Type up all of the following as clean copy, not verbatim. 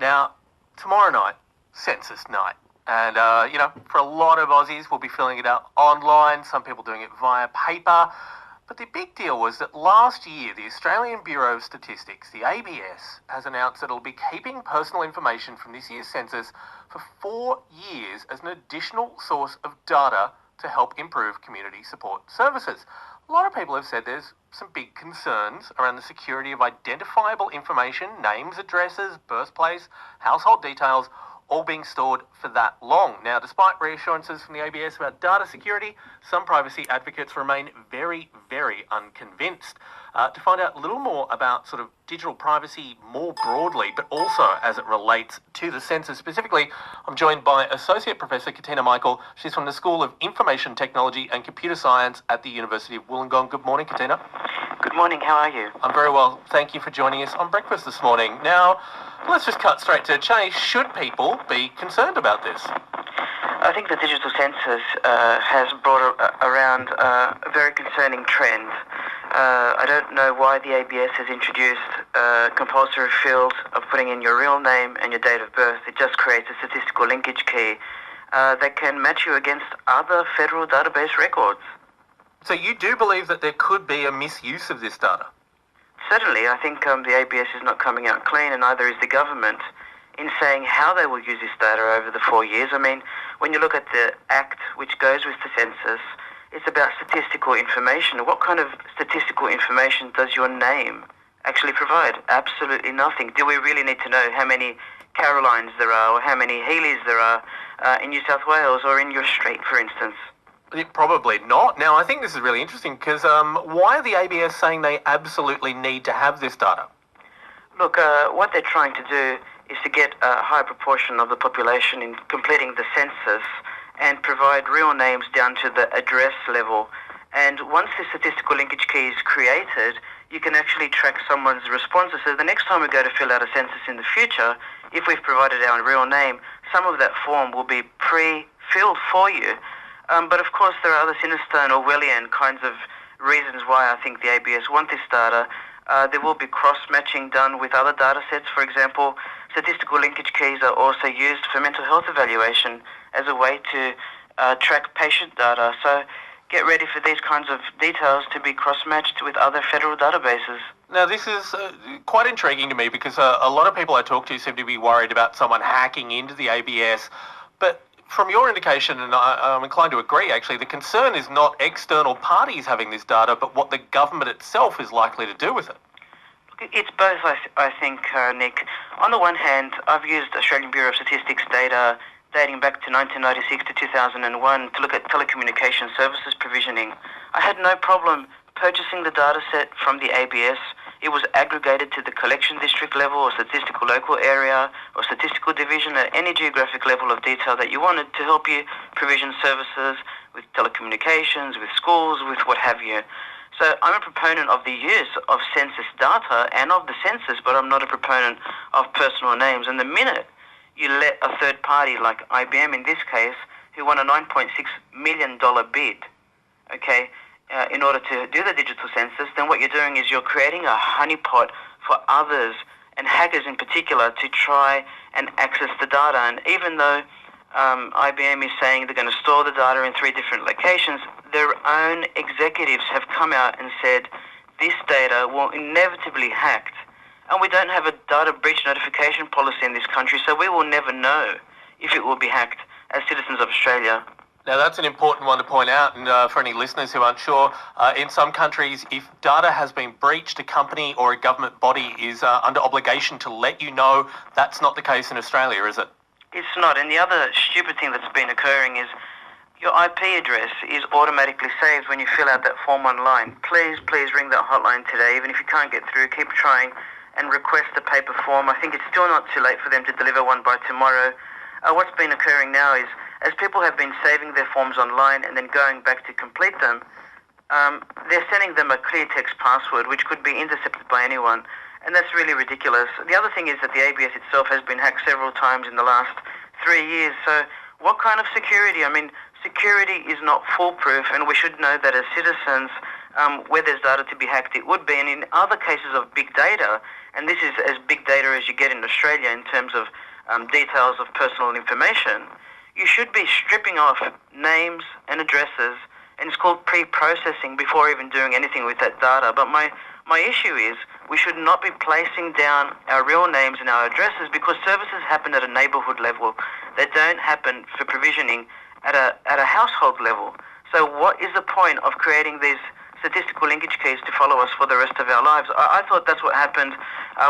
Now, tomorrow night, Census night. And, for a lot of Aussies, we'll be filling it out online, some people doing it via paper. But the big deal was that last year, the Australian Bureau of Statistics, the ABS, has announced that it'll be keeping personal information from this year's census for 4 years as an additional source of data to help improve community support services. A lot of people have said there's some big concerns around the security of identifiable information, names, addresses, birthplace, household details, all being stored for that long. Now, despite reassurances from the ABS about data security, some privacy advocates remain very, very unconvinced. To find out a little more about sort of digital privacy more broadly, but also as it relates to the census specifically, I'm joined by Associate Professor Katina Michael. She's from the School of Information Technology and Computer Science at the University of Wollongong. Good morning, Katina. Good morning, how are you? I'm very well. Thank you for joining us on Breakfast this morning. Now, let's just cut straight to the chase. Should people be concerned about this? I think the digital census has brought around a very concerning trend. I don't know why the ABS has introduced a compulsory field of putting in your real name and your date of birth. It just creates a statistical linkage key that can match you against other federal database records. So you do believe that there could be a misuse of this data? Certainly, I think the ABS is not coming out clean, and neither is the government, in saying how they will use this data over the 4 years. I mean, when you look at the Act which goes with the census, it's about statistical information. What kind of statistical information does your name actually provide? Absolutely nothing. Do we really need to know how many Carolines there are or how many Healeys there are in New South Wales or in your street, for instance? Probably not. Now, I think this is really interesting because why are the ABS saying they absolutely need to have this data? Look, what they're trying to do is to get a high proportion of the population in completing the census and provide real names down to the address level. And once the statistical linkage key is created, you can actually track someone's responses. So the next time we go to fill out a census in the future, if we've provided our real name, some of that form will be pre-filled for you. But of course, there are other sinister and Orwellian kinds of reasons why I think the ABS want this data. There will be cross-matching done with other data sets. For example, statistical linkage keys are also used for mental health evaluation as a way to track patient data. So get ready for these kinds of details to be cross-matched with other federal databases. Now, this is quite intriguing to me because a lot of people I talk to seem to be worried about someone hacking into the ABS. But from your indication, and I'm inclined to agree actually, the concern is not external parties having this data, but what the government itself is likely to do with it. It's both, I think, Nick. On the one hand, I've used Australian Bureau of Statistics data dating back to 1996 to 2001 to look at telecommunication services provisioning. I had no problem purchasing the data set from the ABS. It was aggregated to the collection district level or statistical local area or statistical division at any geographic level of detail that you wanted to help you provision services with telecommunications, with schools, with what have you. So I'm a proponent of the use of census data and of the census, but I'm not a proponent of personal names. And the minute you let a third party like IBM in this case, who won a $9.6 million bid, in order to do the digital census, then what you're doing is you're creating a honeypot for others, and hackers in particular, to try and access the data. And even though IBM is saying they're going to store the data in 3 different locations, their own executives have come out and said this data will inevitably be hacked. And we don't have a data breach notification policy in this country, so we will never know if it will be hacked as citizens of Australia. Now, that's an important one to point out, and for any listeners who aren't sure, in some countries, if data has been breached, a company or a government body is under obligation to let you know. That's not the case in Australia, is it? It's not, and the other stupid thing that's been occurring is your IP address is automatically saved when you fill out that form online. Please ring that hotline today. Even if you can't get through, keep trying and request a paper form. I think it's still not too late for them to deliver one by tomorrow. What's been occurring now is, as people have been saving their forms online and then going back to complete them, they're sending them a clear text password which could be intercepted by anyone, and that's really ridiculous. The other thing is that the ABS itself has been hacked several times in the last 3 years, so what kind of security? I mean, security is not foolproof, and we should know that as citizens where there's data to be hacked, it would be. And in other cases of big data, and this is as big data as you get in Australia in terms of details of personal information, you should be stripping off names and addresses, and it's called pre-processing before even doing anything with that data. But my issue is we should not be placing down our real names and our addresses because services happen at a neighbourhood level. They don't happen for provisioning at a household level. So what is the point of creating these statistical linkage keys to follow us for the rest of our lives? I thought that's what happened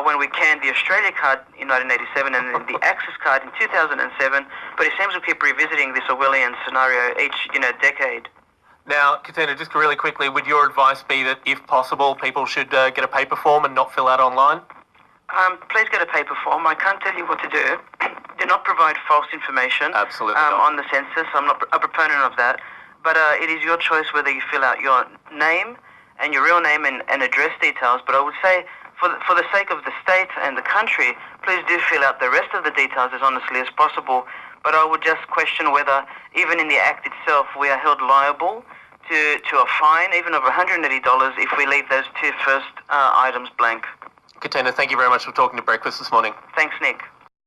when we canned the Australia card in 1987 and then the Access card in 2007, but it seems we keep revisiting this Orwellian scenario each decade. Now, Katina, just really quickly, would your advice be that if possible, people should get a paper form and not fill out online? Please get a paper form. I can't tell you what to do. Do not provide false information. Absolutely on the census. I'm not a proponent of that. But it is your choice whether you fill out your name and your real name and address details. But I would say, for the sake of the state and the country, please do fill out the rest of the details as honestly as possible. But I would just question whether, even in the Act itself, we are held liable to a fine, even of $180, if we leave those two first items blank. Katina, thank you very much for talking to Breakfast this morning. Thanks, Nick.